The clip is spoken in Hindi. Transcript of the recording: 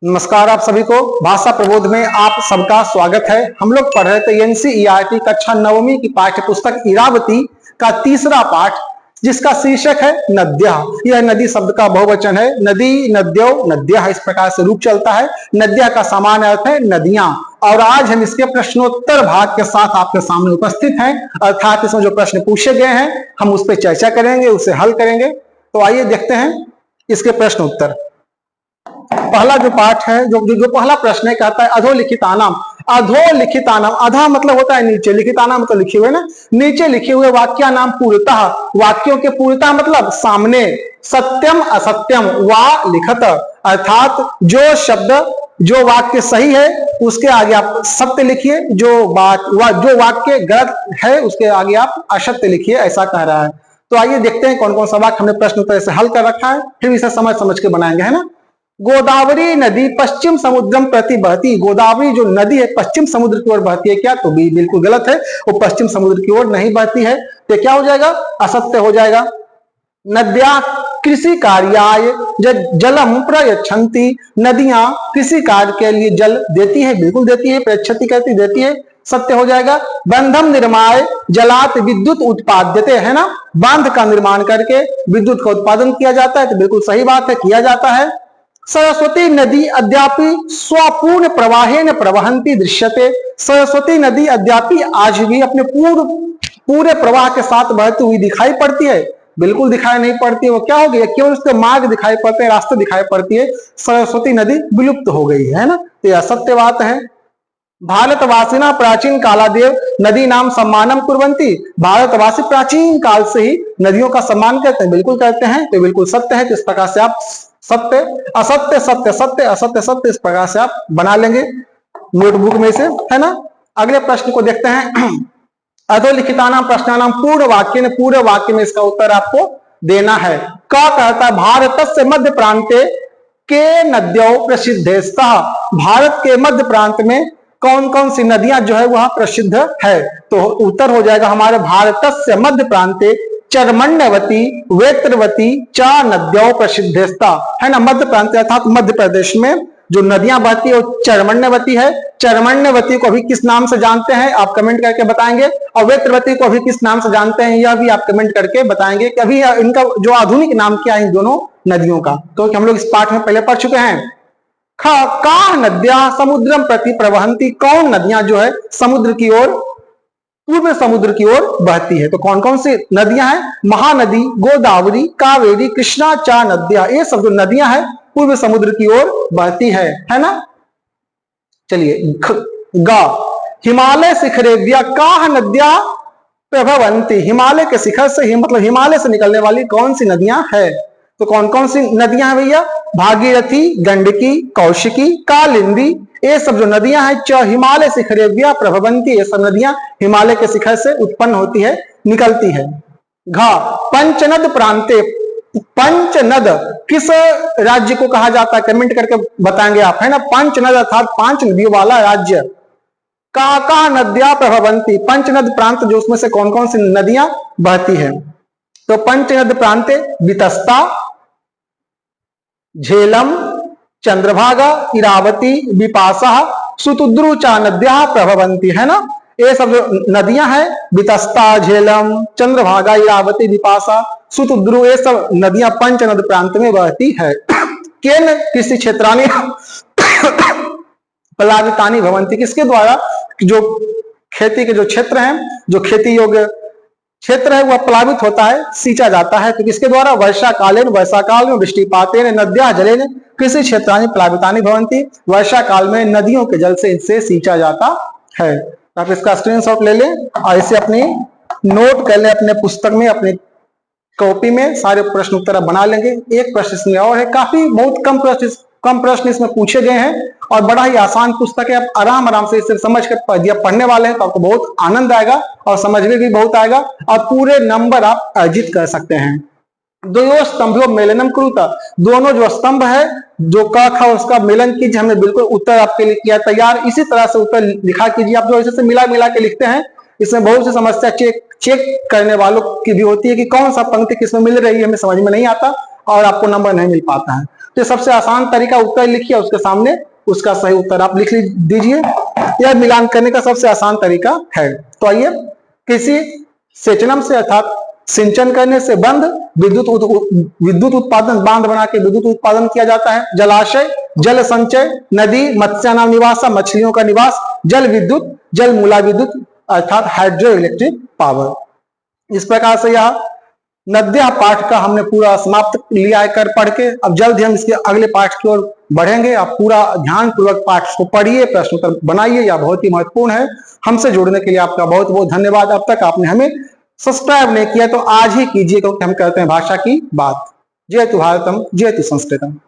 नमस्कार आप सभी को भाषा प्रबोध में आप सबका स्वागत है। हम लोग पढ़ रहे थे एनसीईआरटी कक्षा 9वीं की पाठ्य पुस्तक इरावती का तीसरा पाठ, जिसका शीर्षक है नद्या। यह नदी शब्द का बहुवचन है। नदी, नद्यो, नद्या, इस प्रकार से रूप चलता है। नद्या का सामान्य अर्थ है नदियां। और आज हम इसके प्रश्नोत्तर भाग के साथ आपके सामने उपस्थित हैं, अर्थात इसमें जो प्रश्न पूछे गए हैं हम उस पर चर्चा करेंगे, उसे हल करेंगे। तो आइए देखते हैं इसके प्रश्न उत्तर। पहला जो पाठ है, जो पहला प्रश्न है, कहता है अधोलिखितानाम। अधोलिखितानाम, अधा मतलब होता है नीचे, लिखितानाम मतलब लिखे हुए ना, नीचे लिखे हुए वाक्या नाम पूर्णतः, वाक्यों के पूर्णतः मतलब सामने, सत्यम असत्यम वा लिखत, अर्थात जो शब्द जो वाक्य सही है उसके आगे आप सत्य लिखिए, जो वाक्य गलत है उसके आगे आप असत्य लिखिए, ऐसा कह रहा है। तो आइए देखते हैं कौन कौन सा वाक्य हमने प्रश्न उत्तर से हल कर रखा है, फिर इसे समझ समझ के बनाएंगे, है ना। गोदावरी नदी पश्चिम समुद्रम प्रति बहती। गोदावरी जो नदी है पश्चिम समुद्र की ओर बहती है क्या? तो बिल्कुल गलत है, वो पश्चिम समुद्र की ओर नहीं बहती है। तो क्या हो जाएगा? असत्य हो जाएगा। नद्या कृषि कार्याय जलम प्रयच्छन्ति। नदियां कृषि कार्य के लिए जल देती है, बिल्कुल देती है, प्रयच्छति कहती देती है, सत्य हो जाएगा। बंधम निर्माय जलात विद्युत उत्पाद्यते, है ना, बांध का निर्माण करके विद्युत का उत्पादन किया जाता है, तो बिल्कुल सही बात है, किया जाता है। सरस्वती नदी अद्यापि स्वपूर्ण प्रवाहेन प्रवहंती दृश्यते। सरस्वती नदी अद्यापि आज भी अपने पूरे प्रवाह के साथ बहती हुई दिखाई पड़ती है, बिल्कुल दिखाई नहीं पड़ती है। वो क्या हो गया? केवल उसके मार्ग दिखाई पड़ते हैं, रास्ते दिखाई पड़ती है। सरस्वती नदी विलुप्त हो गई है ना, तो यह सत्य बात है। भारतवासिना प्राचीन कालादेव नदी नाम सम्मानम कुर्वन्ति। भारतवासी प्राचीन काल से ही नदियों का सम्मान करते हैं, बिल्कुल करते हैं, तो बिल्कुल सत्य है। तो इस प्रकार से आप सत्य असत्य सत्य सत्य असत्य सत्य इस प्रकार से आप बना लेंगे नोटबुक में से, है ना। अगले प्रश्न को देखते हैं। अधोलिखितानाम प्रश्नानाम पूर्ण वाक्य ने, पूरे वाक्य में इसका उत्तर आपको देना है। क्या कहता है? भारतस्य मध्य प्रांते के नद्यों प्रसिद्धेस्तः। भारत के मध्य प्रांत में कौन कौन सी नदियां जो है वह प्रसिद्ध है? तो उत्तर हो जाएगा हमारे भारतस्य मध्य प्रांते चर्मण्यवती वेत्रवती चा नद्यों प्रसिद्धेस्ता, है ना। मध्य प्रांत अर्थात मध्य प्रदेश में जो नदियां बहती है वो चर्मण्यवती है। चर्मण्यवती को अभी किस नाम से जानते हैं आप कमेंट करके बताएंगे, और वेत्रवती को अभी किस नाम से जानते हैं यह भी आप कमेंट करके बताएंगे कि अभी इनका जो आधुनिक नाम क्या है इन दोनों नदियों का, क्योंकि हम लोग इस पाठ में पहले पढ़ चुके हैं। का नद्या समुद्रम प्रति प्रवहंती। कौन नदियां जो है समुद्र की ओर, पूर्व समुद्र की ओर बहती है? तो कौन कौन सी नदियां हैं? महानदी, गोदावरी, कावेरी, कृष्णा चा नद्या, ये सब जो नदियां हैं पूर्व समुद्र की ओर बहती है ना। चलिए गा हिमालय शिखरेभ्य का नद्या प्रभवंती। हिमालय के शिखर से मतलब हिमालय से निकलने वाली कौन सी नदियां है? तो कौन कौन सी नदियां हैं भैया? भागीरथी, गंडकी, कौशिकी, कालिंदी, ये सब जो नदियां हैं च हिमालय शिखरेभ्य प्रभवंती, ये सब नदियां हिमालय के शिखर से उत्पन्न होती है, निकलती है। घ पंचनद प्रांते। पंचनद किस राज्य को कहा जाता है? कमेंट करके बताएंगे आप, है ना। पंचनद अर्थात 5 नदियों वाला राज्य। का नद्या प्रभवंती। पंचनद प्रांत जो उसमें से कौन कौन सी नदियां बहती है? तो पंचनद प्रांते वितस्ता, झेलम, चंद्रभागा, इरावती, विपाशा, सुतुद्रु चा नद्या प्रभवंती, है ना। ये सब जो नदियां हैं वितस्ता, झेलम, चंद्रभागा, इरावती, विपाशा, सुतुद्रु, ये सब नदियां पंचनद प्रांत में बहती है। केन कृषि क्षेत्रानि प्लावितानि भवंती। किसके द्वारा? जो खेती के जो क्षेत्र हैं, जो खेती योग्य क्षेत्र है वह प्लावित होता है, सींचा जाता है। तो किसके द्वारा? वर्षा कालेन, वर्षा काल में, वृष्टिपातेन नद्या जलेन कृषि क्षेत्रानि प्लावितानि भवंती। वर्षा काल में नदियों के जल से इनसे सींचा जाता है। तो आप इसका स्क्रीनशॉट ले लें और इसे अपनी नोट कर लें, अपने पुस्तक में, अपनी कॉपी में सारे प्रश्न उत्तर बना लेंगे। एक प्रश्न इसमें और है, काफी बहुत कम प्रश्न इसमें पूछे गए हैं और बड़ा ही आसान पुस्तक है। आप आराम आराम से इसे समझ कर पढ़ने वाले हैं तो आपको बहुत आनंद आएगा और समझ में भी बहुत आएगा और पूरे नंबर आप अर्जित कर सकते हैं। द्वयो स्तंभो मेलनम कुरुता। दोनों जो स्तंभ है, जो क ख उसका मेलन कीजिए। हमने बिल्कुल उत्तर आपके लिए किया तैयार। इसी तरह से उत्तर लिखा कीजिए। आप जो इसे मिला मिला के लिखते हैं, इसमें बहुत सी समस्या चेक करने वालों की भी होती है कि कौन सा पंक्ति किसमें मिल रही है, हमें समझ में नहीं आता और आपको नंबर नहीं मिल पाता है। तो सबसे आसान तरीका उत्तर लिखिए, उसके सामने उसका सही उत्तर आप लिख दीजिए। यह मिलान करने का सबसे आसान तरीका है। तो आइए, किसी सेचनम से अर्थात सिंचन करने से बंद विद्युत उत्पादन, बांध बना के विद्युत उत्पादन किया जाता है। जलाशय, जल संचय, नदी, मत्स्यानाम निवासा, मछलियों का निवास, जल विद्युत, जल मूला विद्युत अर्थात हाइड्रो इलेक्ट्रिक पावर। इस प्रकार से यह नद्या पाठ का हमने पूरा समाप्त लिया है कर पढ़ के। अब जल्द ही हम इसके अगले पाठ की ओर बढ़ेंगे। आप पूरा ध्यान पूर्वक पाठ को पढ़िए, प्रश्न उत्तर बनाइए, यह बहुत ही महत्वपूर्ण है। हमसे जुड़ने के लिए आपका बहुत बहुत धन्यवाद। अब तक आपने हमें सब्सक्राइब नहीं किया तो आज ही कीजिए, क्योंकि हम करते हैं भाषा की बात। जयतु भारतम, जयतु संस्कृतम।